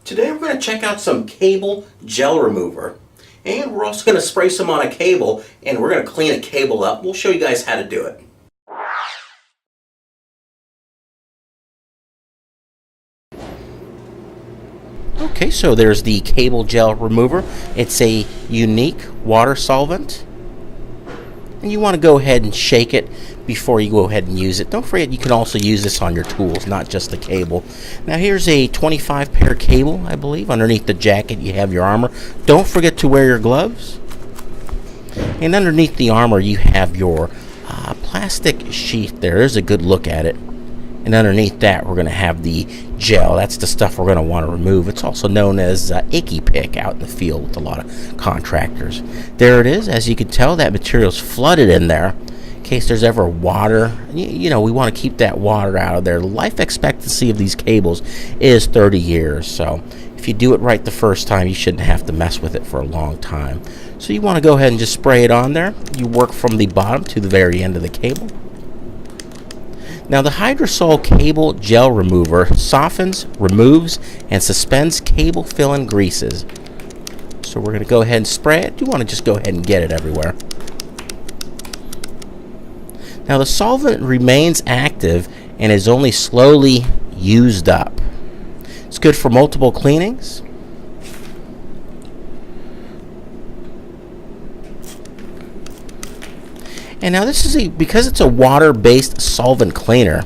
Today we're going to check out some cable gel remover, and we're also going to spray some on a cable, and we're going to clean a cable up. We'll show you guys how to do it. Okay, so there's the cable gel remover. It's a unique water solvent, and you want to go ahead and shake it before you go ahead and use it. Don't forget you can also use this on your tools, not just the cable. Now here's a 25 pair cable, I believe. Underneath the jacket you have your armor. Don't forget to wear your gloves. And underneath the armor you have your plastic sheath there. There's a good look at it. And underneath that we're going to have the gel. That's the stuff we're going to want to remove. It's also known as Icky-pick out in the field with a lot of contractors. There it is. As you can tell, that material's flooded in there. In case there's ever water, you know, we want to keep that water out of there. The life expectancy of these cables is 30 years. So if you do it right the first time, you shouldn't have to mess with it for a long time. So you want to go ahead and just spray it on there. You work from the bottom to the very end of the cable. Now the Hydrasol cable gel remover softens, removes, and suspends cable fill and greases. So we're going to go ahead and spray it. You want to just go ahead and get it everywhere. Now the solvent remains active and is only slowly used up. It's good for multiple cleanings. And now this is because it's a water-based solvent cleaner,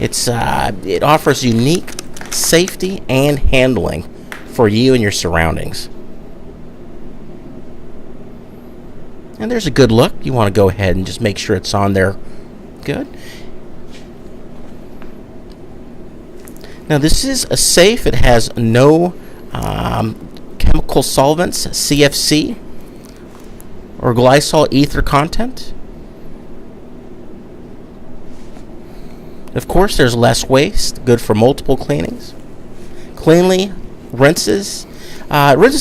it offers unique safety and handling for you and your surroundings. And there's a good look. You want to go ahead and just make sure it's on there good. Now this is a safe. It has no chemical solvents, CFC, or Glycol ether content. Of course, there's less waste, good for multiple cleanings. Cleanly rinses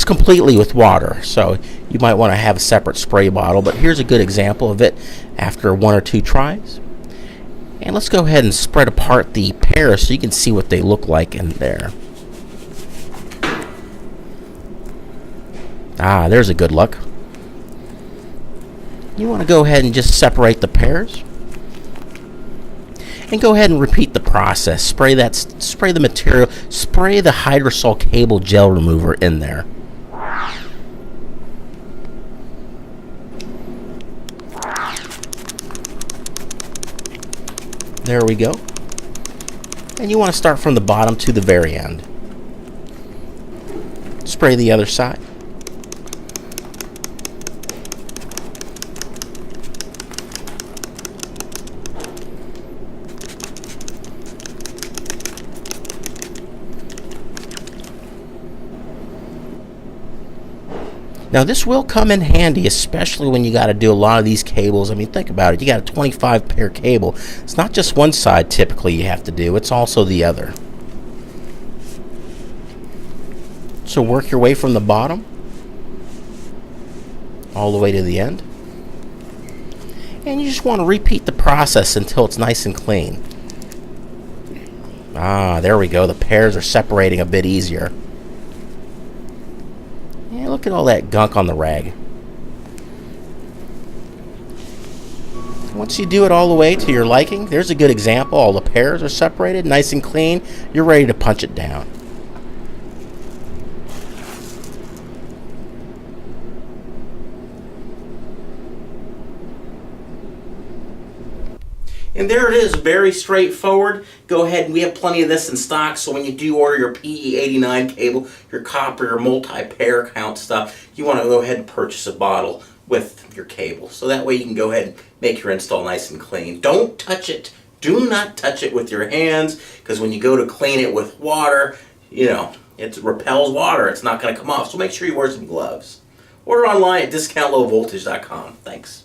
completely with water, so you might want to have a separate spray bottle, but here's a good example of it after 1 or 2 tries. And let's go ahead and spread apart the pairs so you can see what they look like in there. There's a good look. You want to go ahead and just separate the pairs. And go ahead and repeat the process. Spray the material, spray the Hydrasol cable gel remover in there. There we go. And you want to start from the bottom to the very end. Spray the other side. Now this will come in handy, especially when you got to do a lot of these cables. I mean, think about it. You got a 25 pair cable. It's not just one side typically you have to do. It's also the other. So work your way from the bottom all the way to the end. And you just want to repeat the process until it's nice and clean. There we go. The pairs are separating a bit easier. Yeah, look at all that gunk on the rag. Once you do it all the way to your liking, there's a good example. All the pairs are separated, nice and clean. You're ready to punch it down. And there it is, very straightforward. Go ahead, and we have plenty of this in stock, so when you do order your PE89 cable, your copper, your multi-pair count stuff, you want to go ahead and purchase a bottle with your cable. So that way you can go ahead and make your install nice and clean. Don't touch it. Do not touch it with your hands, because when you go to clean it with water, you know, it repels water. It's not going to come off, so make sure you wear some gloves. Order online at discountlowvoltage.com. Thanks.